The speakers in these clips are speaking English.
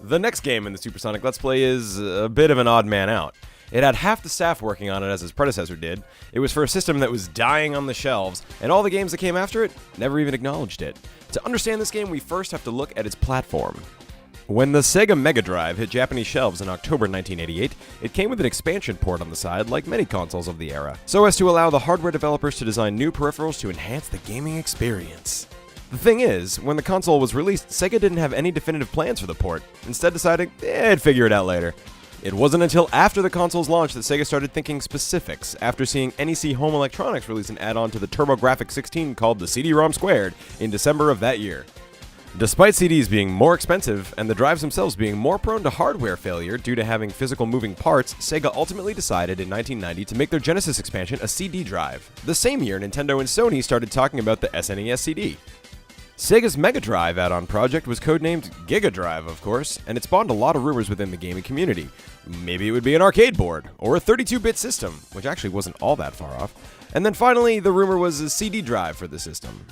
The next game in the Supersonic Let's Play is a bit of an odd man out. It had half the staff working on it as its predecessor did, it was for a system that was dying on the shelves, and all the games that came after it never even acknowledged it. To understand this game, we first have to look at its platform. When the Sega Mega Drive hit Japanese shelves in October 1988, it came with an expansion port on the side like many consoles of the era, so as to allow the hardware developers to design new peripherals to enhance the gaming experience. The thing is, when the console was released, Sega didn't have any definitive plans for the port, instead deciding they'd figure it out later. It wasn't until after the console's launch that Sega started thinking specifics, after seeing NEC Home Electronics release an add-on to the TurboGrafx-16 called the CD-ROM Squared in December of that year. Despite CDs being more expensive and the drives themselves being more prone to hardware failure due to having physical moving parts, Sega ultimately decided in 1990 to make their Genesis expansion a CD drive. The same year, Nintendo and Sony started talking about the SNES CD. Sega's Mega Drive add-on project was codenamed Giga Drive, of course, and it spawned a lot of rumors within the gaming community. Maybe it would be an arcade board, or a 32-bit system, which actually wasn't all that far off. And then finally, the rumor was a CD drive for the system.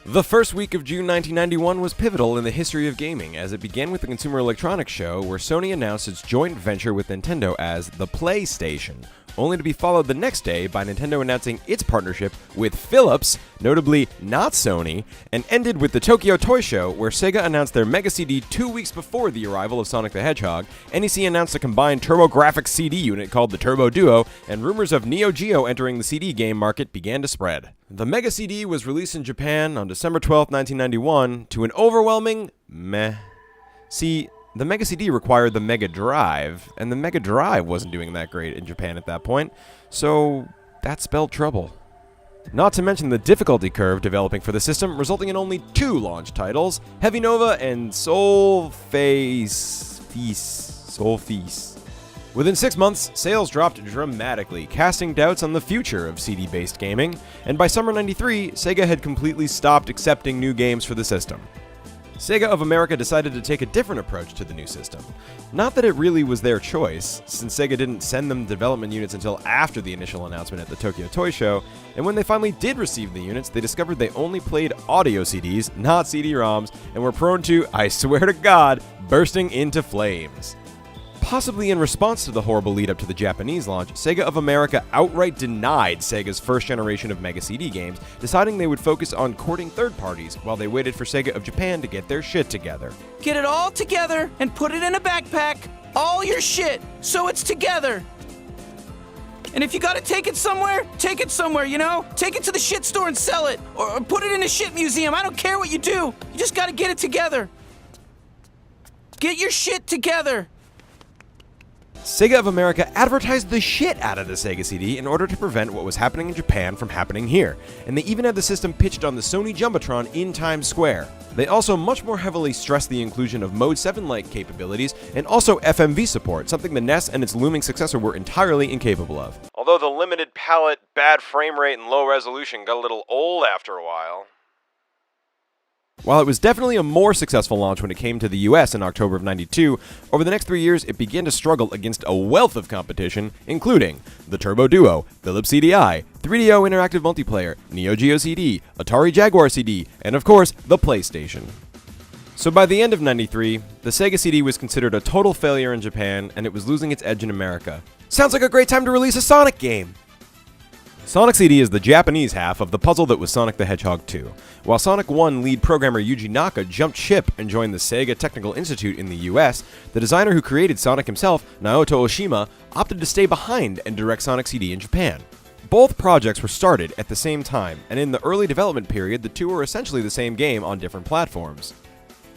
The first week of June 1991 was pivotal in the history of gaming, as it began with the Consumer Electronics Show, where Sony announced its joint venture with Nintendo as the PlayStation, only to be followed the next day by Nintendo announcing its partnership with Philips, notably not Sony, and ended with the Tokyo Toy Show, where Sega announced their Mega CD 2 weeks before the arrival of Sonic the Hedgehog, NEC announced a combined TurboGrafx CD unit called the Turbo Duo, and rumors of Neo Geo entering the CD game market began to spread. The Mega CD was released in Japan on December 12, 1991, to an overwhelming meh. See, the Mega CD required the Mega Drive, and the Mega Drive wasn't doing that great in Japan at that point, so that spelled trouble. Not to mention the difficulty curve developing for the system, resulting in only 2 launch titles, Heavy Nova and Solface. Within 6 months, sales dropped dramatically, casting doubts on the future of CD-based gaming, and by summer '93, Sega had completely stopped accepting new games for the system. Sega of America decided to take a different approach to the new system. Not that it really was their choice, since Sega didn't send them development units until after the initial announcement at the Tokyo Toy Show, and when they finally did receive the units, they discovered they only played audio CDs, not CD-ROMs, and were prone to, I swear to God, bursting into flames. Possibly in response to the horrible lead-up to the Japanese launch, Sega of America outright denied Sega's first generation of Mega CD games, deciding they would focus on courting third parties while they waited for Sega of Japan to get their shit together. Get it all together and put it in a backpack, all your shit, so it's together. And if you gotta take it somewhere, you know? Take it to the shit store and sell it, or put it in a shit museum, I don't care what you do. You just gotta get it together. Get your shit together. Sega of America advertised the shit out of the Sega CD in order to prevent what was happening in Japan from happening here, and they even had the system pitched on the Sony Jumbotron in Times Square. They also much more heavily stressed the inclusion of Mode 7-like capabilities and also FMV support, something the NES and its looming successor were entirely incapable of. Although the limited palette, bad frame rate, and low resolution got a little old after a while. While it was definitely a more successful launch when it came to the US in October of '92, over the next 3 years it began to struggle against a wealth of competition, including the Turbo Duo, Philips CDI, 3DO Interactive Multiplayer, Neo Geo CD, Atari Jaguar CD, and of course, the PlayStation. So by the end of '93, the Sega CD was considered a total failure in Japan, and it was losing its edge in America. Sounds like a great time to release a Sonic game! Sonic CD is the Japanese half of the puzzle that was Sonic the Hedgehog 2. While Sonic 1 lead programmer Yuji Naka jumped ship and joined the Sega Technical Institute in the US, the designer who created Sonic himself, Naoto Oshima, opted to stay behind and direct Sonic CD in Japan. Both projects were started at the same time, and in the early development period, the two were essentially the same game on different platforms.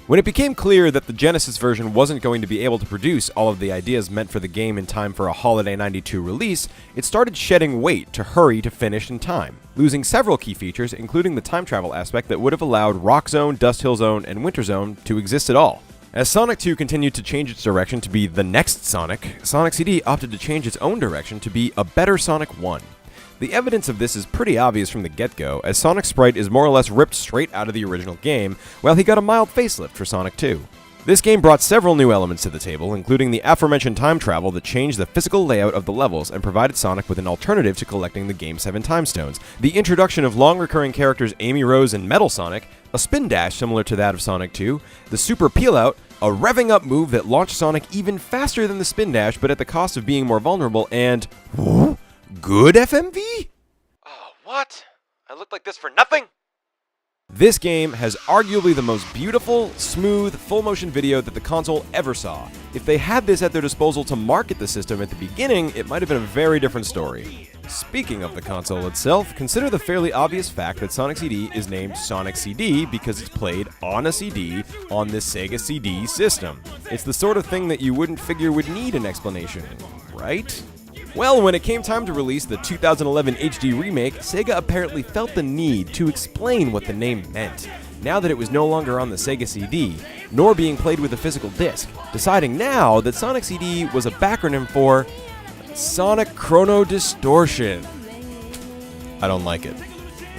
When it became clear that the Genesis version wasn't going to be able to produce all of the ideas meant for the game in time for a holiday '92 release, it started shedding weight to hurry to finish in time, losing several key features, including the time travel aspect that would have allowed Rock Zone, Dust Hill Zone, and Winter Zone to exist at all. As Sonic 2 continued to change its direction to be the next Sonic, Sonic CD opted to change its own direction to be a better Sonic 1. The evidence of this is pretty obvious from the get-go, as Sonic's sprite is more or less ripped straight out of the original game, while he got a mild facelift for Sonic 2. This game brought several new elements to the table, including the aforementioned time travel that changed the physical layout of the levels and provided Sonic with an alternative to collecting the game's 7 time stones, the introduction of long-recurring characters Amy Rose and Metal Sonic, a spin dash similar to that of Sonic 2, the super peel-out, a revving up move that launched Sonic even faster than the spin dash, but at the cost of being more vulnerable, and good FMV? Oh, what? I look like this for nothing? This game has arguably the most beautiful, smooth, full-motion video that the console ever saw. If they had this at their disposal to market the system at the beginning, it might have been a very different story. Speaking of the console itself, consider the fairly obvious fact that Sonic CD is named Sonic CD because it's played on a CD on this Sega CD system. It's the sort of thing that you wouldn't figure would need an explanation, right? Well, when it came time to release the 2011 HD remake, Sega apparently felt the need to explain what the name meant, now that it was no longer on the Sega CD, nor being played with a physical disc, deciding now that Sonic CD was a backronym for Sonic Chrono Distortion. I don't like it.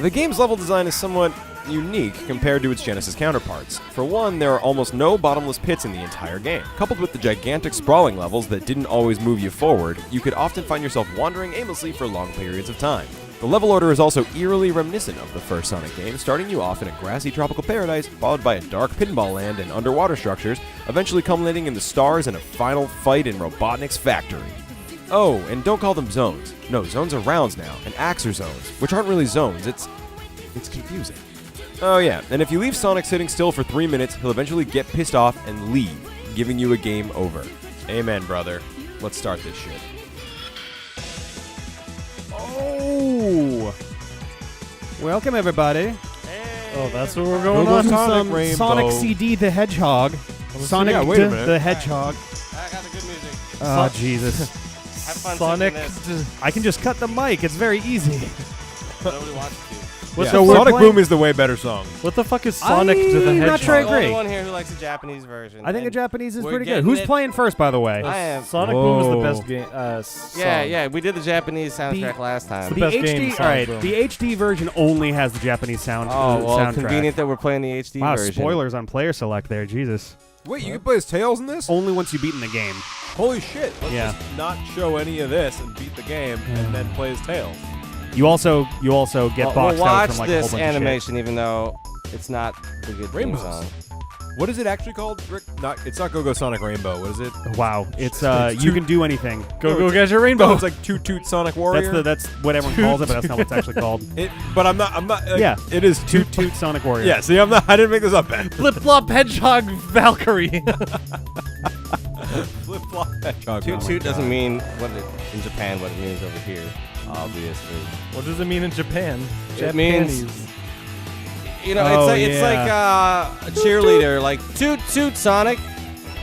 The game's level design is somewhat unique compared to its Genesis counterparts. For one, there are almost no bottomless pits in the entire game. Coupled with the gigantic sprawling levels that didn't always move you forward, you could often find yourself wandering aimlessly for long periods of time. The level order is also eerily reminiscent of the first Sonic game, starting you off in a grassy tropical paradise, followed by a dark pinball land and underwater structures, eventually culminating in the stars and a final fight in Robotnik's factory. Oh, and don't call them zones. No, zones are rounds now, and acts are zones, which aren't really zones. It's confusing. Oh yeah, and if you leave Sonic sitting still for 3 minutes, he'll eventually get pissed off and leave, giving you a game over. Amen, brother. Let's start this shit. Oh! Welcome, everybody. Hey. Oh, that's what we're going We're on. some Rainbow. Sonic CD the Hedgehog. Sonic wait a minute. the Hedgehog. I got the good music. Oh, Jesus. Have fun Sonic. singing this. I can just cut the mic. It's very easy. Nobody wants to. What's So the, we're Sonic playing- Boom is the way better song. What the fuck is Sonic to the I'm Hedgehog? not sure I I'm the agree. only one here who likes the Japanese version. I think the and- Japanese is we're pretty good. getting Who's it- playing first, by the way? I am. Sonic Boom is the Whoa. best game. Yeah, Song. yeah, we did the Japanese soundtrack last time. the best game, all Sonic right. Boom. The HD version only has the Japanese sound. Oh, well, soundtrack. convenient that we're playing the HD Wow, version. spoilers on player select there. Jesus. Wait, you can play as Tails in this? Only once you've beaten the game. Holy shit! Let's Yeah. just not show any of this and beat the game, and then play as Tails. You also get We'll boxed out watch from like a whole this bunch animation, even though it's not the good theme Rainbows. song. What is it actually called, Rick? It's not Go-Go Sonic Rainbow. What is it? of shit. Wow, it's It's you two- can do anything. Go Get Your Rainbow. It's like Toot Toot Sonic Warrior. That's what everyone calls it, but that's not what it's actually called. But I'm not. Like, Yeah. It is Toot Toot Sonic Warrior. Yeah. See, I didn't make this up, Ben. Blip, Blop, Hedgehog, Valkyrie. Flip Flop Hedgehog. Toot Toot doesn't mean what it, in Japan what it means over here, obviously. What does it mean in Japan? It means, Japanese. you know, Oh, it's like a cheerleader, like Toot Toot Sonic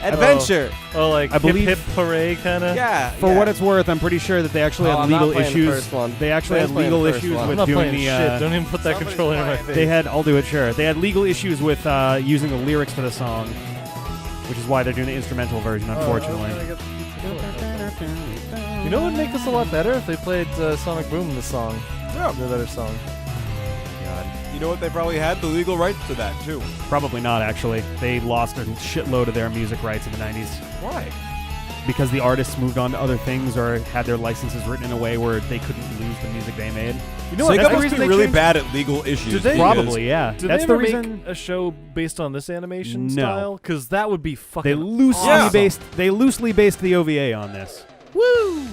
Adventure. Oh, like I believe- hip hip hooray kind of. Yeah. For what it's worth, I'm pretty sure that they actually Oh, had I'm not legal playing the issues. first one. They actually had Ben's playing legal the first issues one. I'm with not doing playing the. shit. Don't even put that Somebody's controller in my playing. face. They had. I'll do it. Sure. They had legal issues with using the lyrics for the song, which is why they're doing the instrumental version. Unfortunately. You know what would make this a lot better if they played Sonic Boom, the song. Yeah. The better song. You know what? They probably had the legal rights to that too. Probably not. Actually, they lost a shitload of their music rights in the '90s Why? because the artists moved on to other things or had their licenses written in a way where they couldn't lose the music they made. You know what? That's Sega the must reason be they really changed- bad at legal issues. Did they- because- Probably, yeah. Did That's they the ever reason. make a show based on this animation No. style? Because that would be fucking They loosely awesome. based the OVA on this. Woo!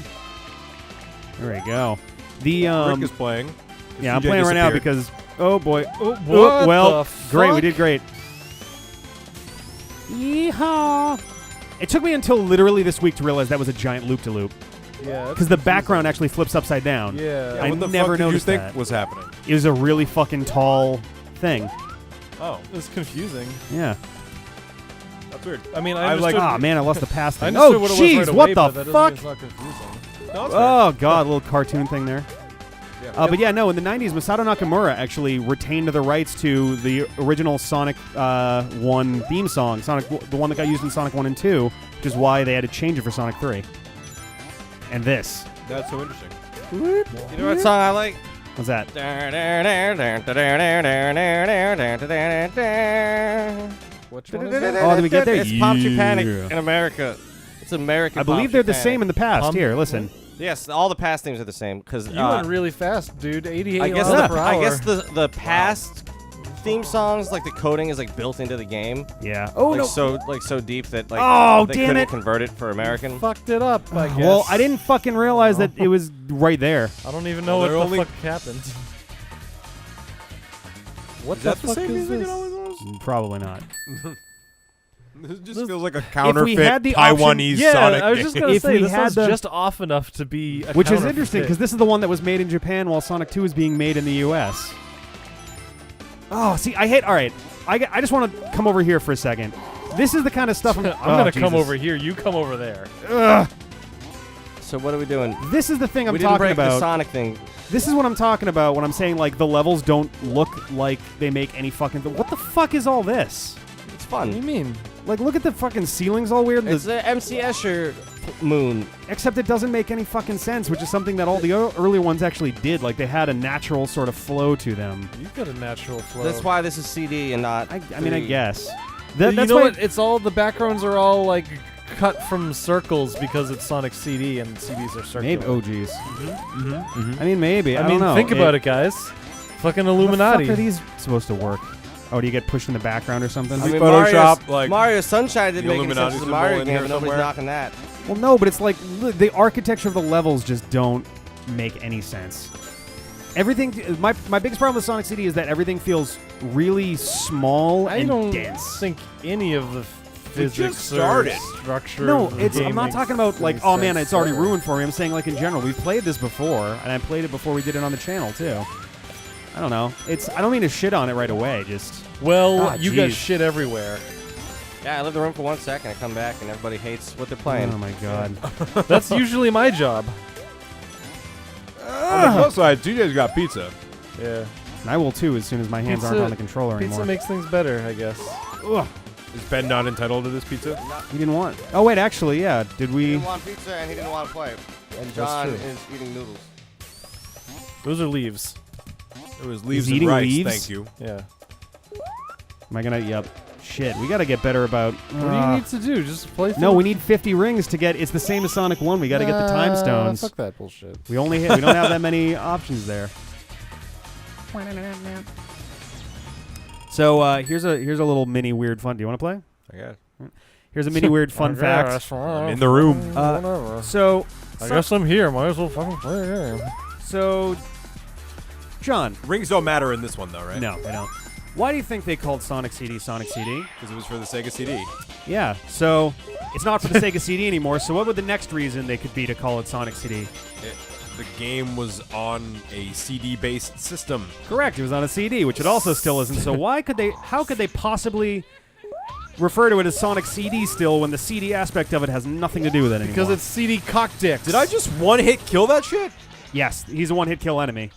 There we go. The Rick is playing. yeah, I'm CJ playing right now disappeared. because oh boy. Oh, Oh, what well, the great. We fuck? did great. Yeehaw! It took me until literally this week to realize that was a giant loop-to-loop Yeah. because the background actually flips upside down. Yeah. I what the never fuck did you noticed think that. was happening? It was a really fucking tall thing. Oh, It was confusing. Yeah. that's weird. I mean, I I like- understood. Ah, man, I lost the pass I thing. understood Oh, what it was jeez, right what away, the but that doesn't fuck? mean it's not confusing. No, it's fair. Oh god, a little cartoon thing there. Yeah. But yeah, no, in the 90s, Masato Nakamura actually retained the rights to the original Sonic 1 theme song, the one that got used in Sonic 1 and 2, which is why they had to change it for Sonic 3. And this. That's so interesting. You know what song I like? What's that? Which one is that? Oh, did we get there? It's Pumpkin Panic Yeah. in America. It's American. I believe they're the same in the past. Pump- Here, listen. Yes, all the past names are the same because You went really fast, dude. 88 I guess miles the, per I hour. guess the past theme songs, like the coding is like built into the game. Yeah. Oh Like no. so deep that like Oh, they damn couldn't it. convert it for American. Fucked it up, I guess. Well, I didn't fucking realize that it was right there. I don't even know Well, what they're the fuck happened. What Is the that the fuck same is music this? in all of those? Probably not. This just feels like a If we counterfeit had the option- Taiwanese Yeah, Sonic I was game. just gonna If say we this had sounds the- just off enough to be, Which is interesting because this is the one that was made in Japan while Sonic 2 is being made in the U.S. Oh, see, I hate. All right, I just want to come over here for a second. This is the kind of stuff I'm gonna come Jesus. over here. You come over there. Ugh. So what are we doing? This is the thing I'm we didn't talking break the about. Sonic thing. This is what I'm talking about when I'm saying like the levels don't look like they make any fucking. What the fuck is all this? It's What do you fun. mean? Like, look at the fucking ceilings all weird. It's the MC Escher moon. Except it doesn't make any fucking sense, which is something that all the earlier ones actually did. Like, they had a natural sort of flow to them. You've got a natural flow. That's why this is CD and not. I mean, I 3D. guess. You That's know why what? It's all the backgrounds are all like cut from circles because it's Sonic CD and CDs are circular. Maybe. Oh, geez. I mean, maybe. I I mean, don't know. think about it, guys. Fucking How Illuminati. the fuck are these supposed to work? Oh, do you get pushed in the background or something? I mean, Photoshop, like, Mario Sunshine didn't the make any Illuminati sense as a symbol Mario in game, here but nobody's somewhere. knocking that. Well, no, but it's like the architecture of the levels just don't make any sense. Everything. My biggest problem with Sonic CD is that everything feels really small I and don't dense. think any of the physics just started. or structure. No, of the it's. game I'm not makes talking about like, any oh man, sense it's already ever. ruined for me. I'm saying like in general, we've played this before, and I played it before we did it on the channel too. I don't know. It's. I don't mean to shit on it right away. Just. Well, Ah, you got jeez. shit everywhere. Yeah, I leave the room for 1 second, I come back, and everybody hates what they're playing. Oh my god. That's usually my job. On the plus side, TJ's got pizza. Yeah. And I will too as soon as my hands aren't Pizza- on the controller Pizza anymore. makes things better, I guess. Ugh. Is Ben not entitled to this pizza? We didn't want. Oh wait, actually, yeah. Did He we? didn't want pizza, and he didn't want to play. And John true. is eating noodles. Those are leaves. It was leaves eating and rice, leaves? thank you. Yeah. Am I gonna? Yep. Shit. We gotta get better about. What do you need to do? Just play through? No, we need 50 rings to get. It's the same as Sonic 1. We gotta get the time stones. Fuck that bullshit. We only we don't have that many options there. So here's a little mini weird fun. Do you want to play? I got it. Here's a mini weird fun fact. I'm in the room. Whatever. So I guess I'm here. Might as well fucking play a game. so John. Rings don't matter in this one, though, right? No, they don't. Why do you think they called Sonic CD Sonic CD? Because it was for the Sega CD. Yeah. So it's not for the Sega CD anymore. So what would the next reason they could be to call it Sonic CD? The game was on a CD-based system. Correct. It was on a CD, which it also still isn't. So why could they? How could they possibly refer to it as Sonic CD still when the CD aspect of it has nothing to do with it anymore? Because it's CD cock dicks. Did I just one-hit kill that shit? Yes, he's a one-hit kill enemy.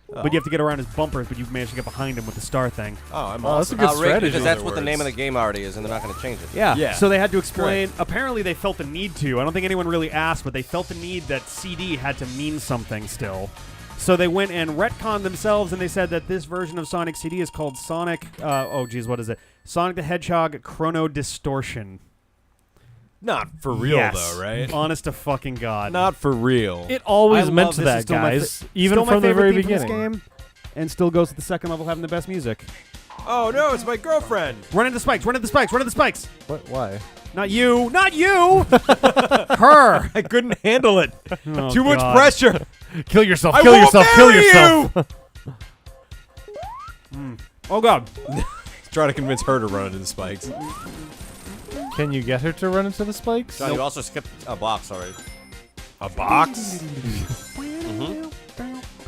But you have to get around his bumpers, but you've managed to get behind him with the star thing. Oh, I'm Oh, that's a awesome. good Rick, strategy. because that's what the Other name of the words. game already is, and they're not going to change it. Yeah. Yeah. So they had to explain. Apparently, they felt the need to. I don't think anyone really asked, but they felt the need that CD had to mean something still. So they went and retconned themselves, and they said that this version of Sonic CD is called Sonic. Oh, geez, what is it? Sonic the Hedgehog Chrono Distortion. Not for real, Yes. though, right? Honest to fucking God. Not for real. It always I meant love to this. It's that, still my guys. fa- Even still my from the favorite very theme from this beginning. game, and still goes to the second level having the best music. Oh, no, it's my girlfriend. Run into spikes! Run into spikes! Run into spikes! What? Why? Not you! Not you! Her! I couldn't handle it. Oh, Too much God. pressure. Kill yourself! I Kill won't yourself! Kill marry yourself! Oh, God. Try to convince her to run into the spikes. Can you get her to run into the spikes? John, you also skipped a box already. A box?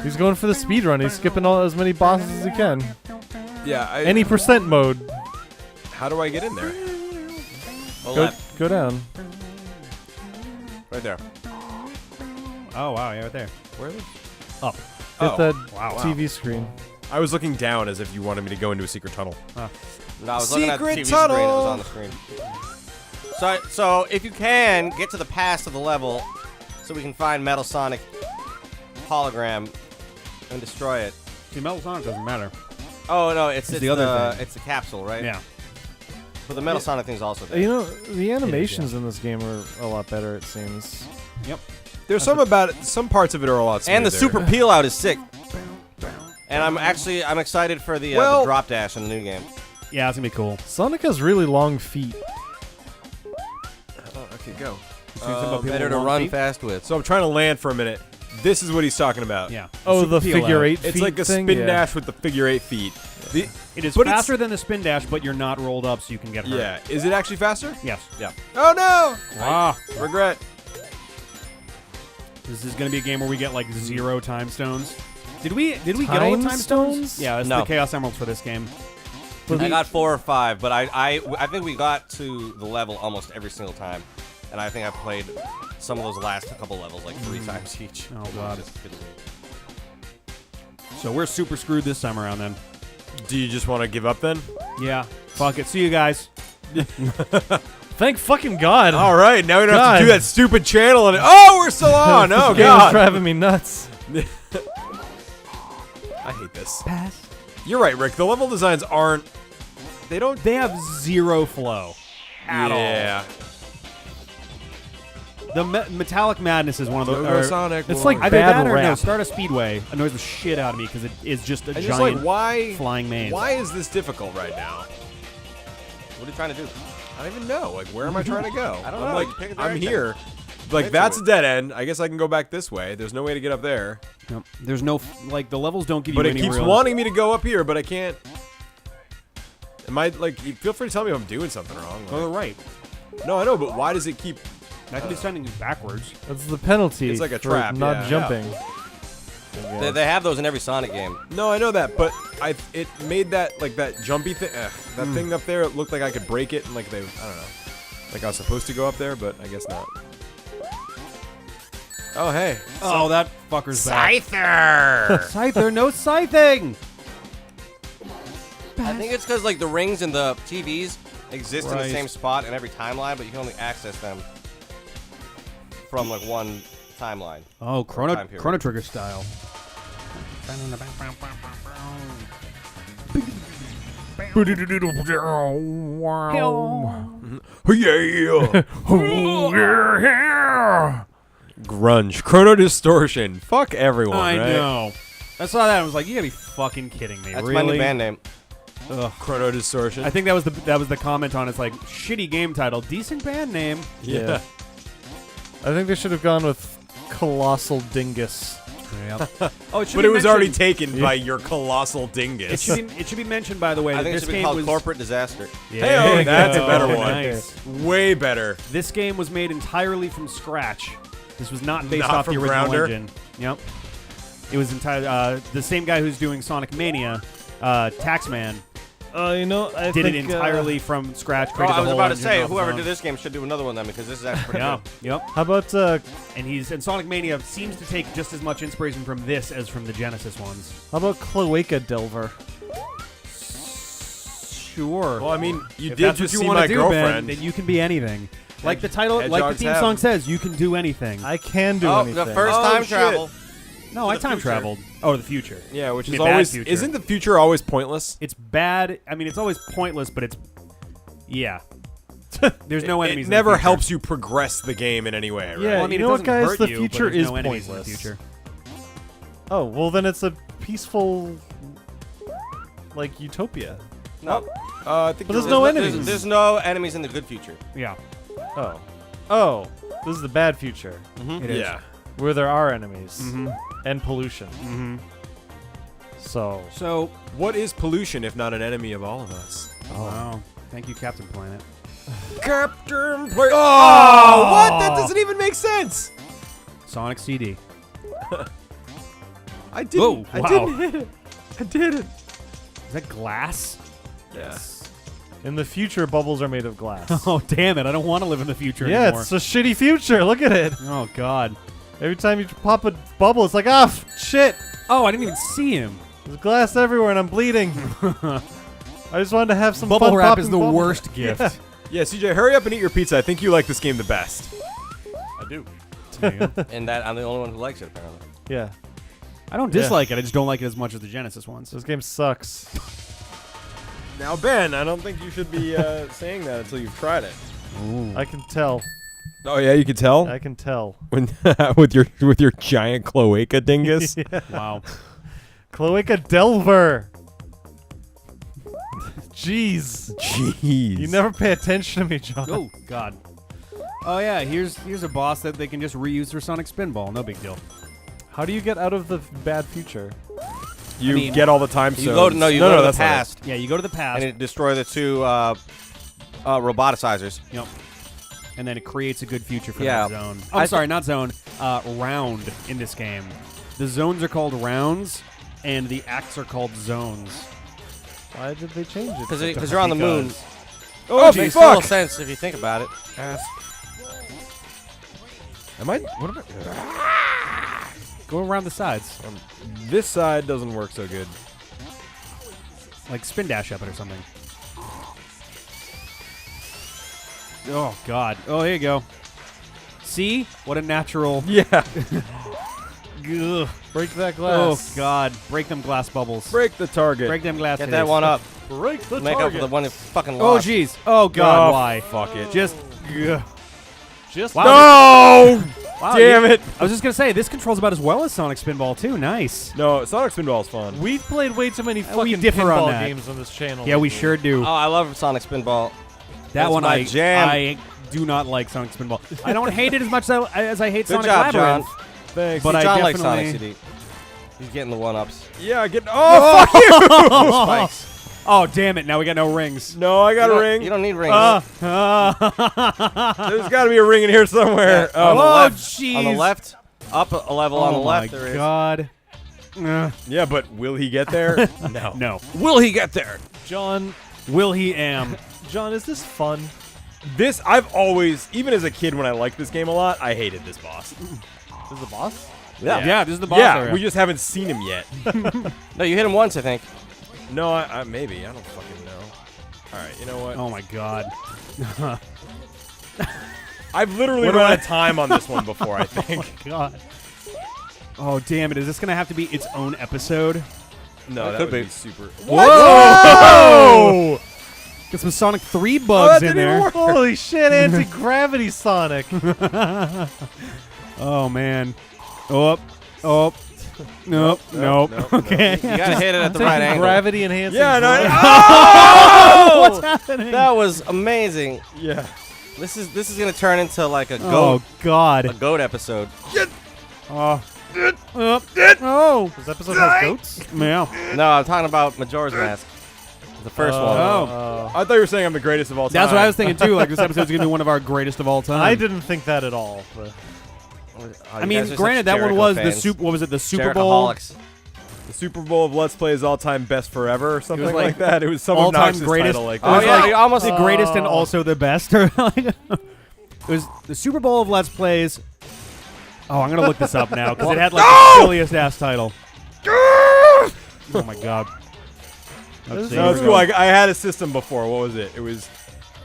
He's going for the speed run. He's skipping all as many bosses as he can. Yeah. Any percent mode. How do I get in there? Go down. Right there. Oh, wow. Yeah, right there. Where is it? Up. Hit Oh, that wow. TV screen. I was looking down as if you wanted me to go into a secret tunnel. No, I was looking at the Secret TV screen. It was tunnel. on the screen. So if you can, get to the past of the level so we can find Metal Sonic hologram and destroy it. See, Metal Sonic doesn't matter. Oh, no, it's the other thing. It's the capsule, right? Yeah. But the Metal Sonic thing's also there. You know, the animations in this game are a lot better, it seems. Yep. There's some about it. Some parts of it are a lot smoother. And the super peel out is sick. And I'm excited for the drop dash in the new game. Yeah, it's gonna be cool. Sonic has really long feet. Oh, okay, go. Better to run fast with. So I'm trying to land for a minute. This is what he's talking about. Yeah. Oh, the Super peel figure out. 8 feet It's like a thing? spin Yeah. dash with the figure 8 feet. It is But it's- faster than the spin dash, but you're not rolled up, so you can get hurt. Yeah. Is it actually faster? Yes. Yeah. Oh no! Ah. Regret. This is gonna be a game where we get like 0 time stones. Did we get all the Time time stones? stones? Yeah, it's No. the Chaos Emeralds for this game. I got 4 or 5, but I think we got to the level almost every single time. And I think I played some of those last couple levels like 3 times each. Oh, God. Just fiddly. So we're super screwed this time around then. Do you just want to give up then? Yeah. Fuck it. See you guys. Thank fucking God. All right, now we don't have God. to do that stupid channel. And oh, we're still on. Oh This game is God, driving me nuts. I hate this. Pass. You're right, Rick. The level designs aren't. They don't. They have 0 flow at all. Yeah. The Metallic Madness is one of Go, the. go, Sonic. it's boy. like Either bad that or no, rap. Start a Speedway annoys the shit out of me because it is just a And giant just like why? flying maze. Why is this difficult right now? What are you trying to do? I don't even know. Like, where am I trying to go? I don't I'm know. like, You pick a I'm direction. here. Like, Right that's to a dead end. I guess I can go back this way. There's no way to get up there. Nope. There's no like the levels don't give But you it any keeps real. wanting me to go up here, but I can't. Am I like? Feel free to tell me if I'm doing something wrong. Go to the right. No, I know, but why does it keep? That could be sending you backwards. That's the penalty. It's like a for trap, not yeah. jumping. They have those in every Sonic game. No, I know that, but it made that like that jumpy thing. That thing up there. It looked like I could break it, and like I don't know, like I was supposed to go up there, but I guess not. Oh hey, Oh, that fucker's back. Scyther. Scyther, no scything. I think it's because like the rings and the TVs exist in Right. the same spot in every timeline, but you can only access them from like one timeline. Oh, Time period. Chrono Trigger style. Yeah. Grunge, Chrono Distortion. Fuck everyone. I right? know. I saw that and I was like, you gotta be fucking kidding me. That's really? my new band name. Ugh. Chrono Distortion. I think that was the comment on it's like shitty game title, decent band name. yeah. I think they should have gone with Colossal Dingus. Oh, it should But be it was already mentioned- taken by your colossal It dingus. should be mentioned by the way I that think it this should be game called was Corporate Disaster. Hey, that's a better one. Nice. Way better. This game was made entirely from scratch. This was not based Not off the from original Grounder? engine. Yep. It was entirely the same guy who's doing Sonic Mania, Taxman, You know, I did it think, entirely from scratch. Oh, created I the was whole about to engine say, off his whoever own. did this game should do another one then, because this is actually pretty Yeah. good. Yep. How about And Sonic Mania seems to take just as much inspiration from this as from the Genesis ones. Cloaca Delver? Sure. Well, I mean, you If did that's just what see you want my to do, girlfriend. Ben, then you can be anything. Like the title, like the Hedgehogs theme have song them. says, you can do anything. I can do Oh, anything. the first Oh, time shit. travel. No, I the time future. traveled. Oh, the future. Yeah, which The is bad always future. isn't the future always pointless? It's bad. I mean, it's always pointless, but it's yeah. There's no enemies. It in the never future. helps you progress the game in any way, right? Yeah, Well, I mean, you it know what, doesn't guys? hurt The you, future but there's is no enemies in the pointless. future. Oh, well then it's a peaceful, like, utopia. No. I think But you're there's no right. enemies. There's no enemies in the good future. Yeah, Oh, this is the bad future, it is. Yeah. where there are enemies Mhm. and pollution. Mhm. So, So, What is pollution if not an enemy of all of us? wow. Thank you, Captain Planet. Captain Play. Oh, what? That doesn't even make sense. Sonic CD. I didn't. Whoa, I wow. didn't hit it. I didn't. Is that glass? Yes. in the future, bubbles are made of glass. Oh, damn it! I don't want to live in the future Yeah, anymore. it's a shitty future. Look at it. Oh God. Every time you pop a bubble, it's like, shit. Oh, I didn't even see him. There's glass everywhere and I'm bleeding. I just wanted to have some Bubble fun wrap popping is the bubbles. worst gift. Yeah. Yeah, CJ, hurry up and eat your pizza. I think you like this game the best. I do. There you go. And that I'm the only one who likes it, apparently. Yeah. I don't dislike it. I just don't like it as much as the Genesis ones. This game sucks. Now, Ben, I don't think you should be saying that until you've tried it. I can tell. Oh yeah, you can tell I can tell. when with your giant cloaca dingus. Wow. Cloaca Delver. Jeez. Jeez. You never pay attention to me, John. Oh God. Oh yeah, here's a boss that they can just reuse for Sonic Spinball. No big deal. How do you get out of the bad future? You get all the time You go to, stones. no, you go to the that's not it. past Yeah, you go to the past. and it destroy the two roboticizers. Yep. And then it creates a good future for Yeah. that zone. I'm sorry, not zone. Round in this game. The zones are called rounds, and the acts are called zones. Why did they change it? Because you're on the moon. Oh, It makes a fuck! little sense if you think about it. Am I? What am I? Go around the sides. This side doesn't work so good. Like spin dash up it or something. Oh, God. Oh, here you go. See? What a natural... Yeah. Ugh. Break that Oh, glass. God. Break them glass bubbles. Break the target. Break them glass Get titties. that one up. Break the Make up target. for the one you fucking Oh, lost. jeez. Oh, God. Oh, Why? Fuck it. Just... Ugh. Just Wow. No! Wow, Damn it! I was just going to say, this controls about as well as Sonic Spinball, too. Nice. No, Sonic Spinball is fun. We've played way too many we fucking differ on pinball that. games on this channel. Yeah, we sure do. Oh, I love Sonic Spinball. that that's one my jam. I do not like Sonic Spinball. I don't hate it as much as I hate Good Sonic job, John. Labyrinth. Thanks. But See, I John likes definitely- Sonic CD. He's getting the one-ups. Yeah, get. Oh, fuck you! Spikes. Oh, damn it. Now we got no rings. No, I got a ring. You don't need rings. There's got to be a ring in here somewhere. on the Oh, left. jeez. On the left. Up a level on the left. Oh, There my is. God. Yeah, but will he get there? No. No. Will he get there? John, Will he am? John, is this fun? This, I've always, even as a kid when I liked this game a lot, I hated this boss. This is the boss? Yeah, this is the boss Yeah, area. we just haven't seen him yet. No, you hit him once, I think. No, I maybe. I don't fucking know. All right, you know what? Oh, my God. I've literally What do run I- out of time on this one before, I think. God. Oh, damn it. Is this going to have to be its own episode? No, It that could would be. be super. Whoa! Get some Sonic 3 bugs that in didn't there. work. Holy shit, anti-gravity Sonic. Oh, man. Oh, oh. Nope, nope. Okay. You gotta hit it at the right angle. Gravity enhancing. Yeah, no. drugs. What's happening? That was amazing. Yeah. This is gonna turn into like a Oh, goat God. episode. Oh. Oh. This episode has goats? Yeah. No, I'm talking about Majora's Mask. The first one. Oh. I thought you were saying I'm the greatest of all time. That's what I was thinking, too. Like, this episode's going to be one of our greatest of all time. I didn't think that at all. But Oh, I you mean, guys are granted, such that one Jericho was fans. the Super. What was it? The Super Bowl. Jerichoholics. The Super Bowl of Let's Play is all-time best forever or something like like that. It was some all-time obnoxious greatest. title like It was Oh, yeah, like you almost- the greatest and also the best. Or like, it was the Super Bowl of Let's Plays. Oh, I'm gonna look this up now because it had like the silliest ass title. Oh my God. Let's see, No, here it's we cool. go. I had a system before. What was it? It was.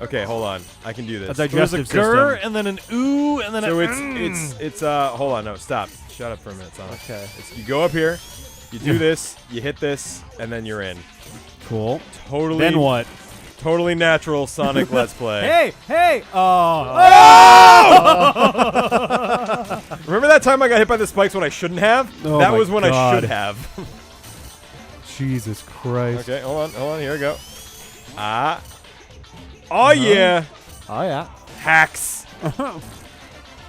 Okay, hold on. I can do this. A there was a digestive grr, system. and then an ooh, and then So a it's hold on, no, stop. Shut up for a minute, Sonic. Okay. You go up here, you do this, you hit this, and then you're in. Cool. Totally. Then what? Totally natural Sonic Let's Play. Hey, hey! Oh. Remember that time I got hit by the spikes when I shouldn't have? Oh that my was when I God. should have. Jesus Christ. Okay, hold on, here we go. Ah. Oh yeah. Oh, yeah. Hacks.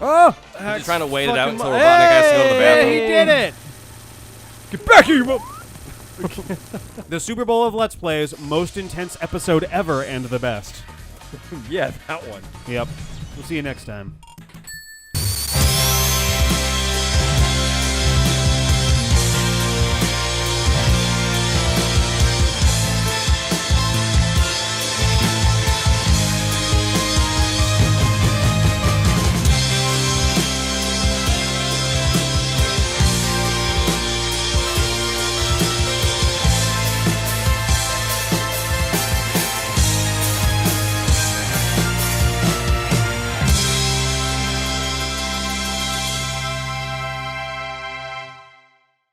Oh! I'm just trying to wait it out fucking until Robotnik has to go to the Hey, bathroom. he did it! Get back here, you mo- The Super Bowl of Let's Plays, most intense episode ever and the best. Yeah, that one. Yep. We'll see you next time.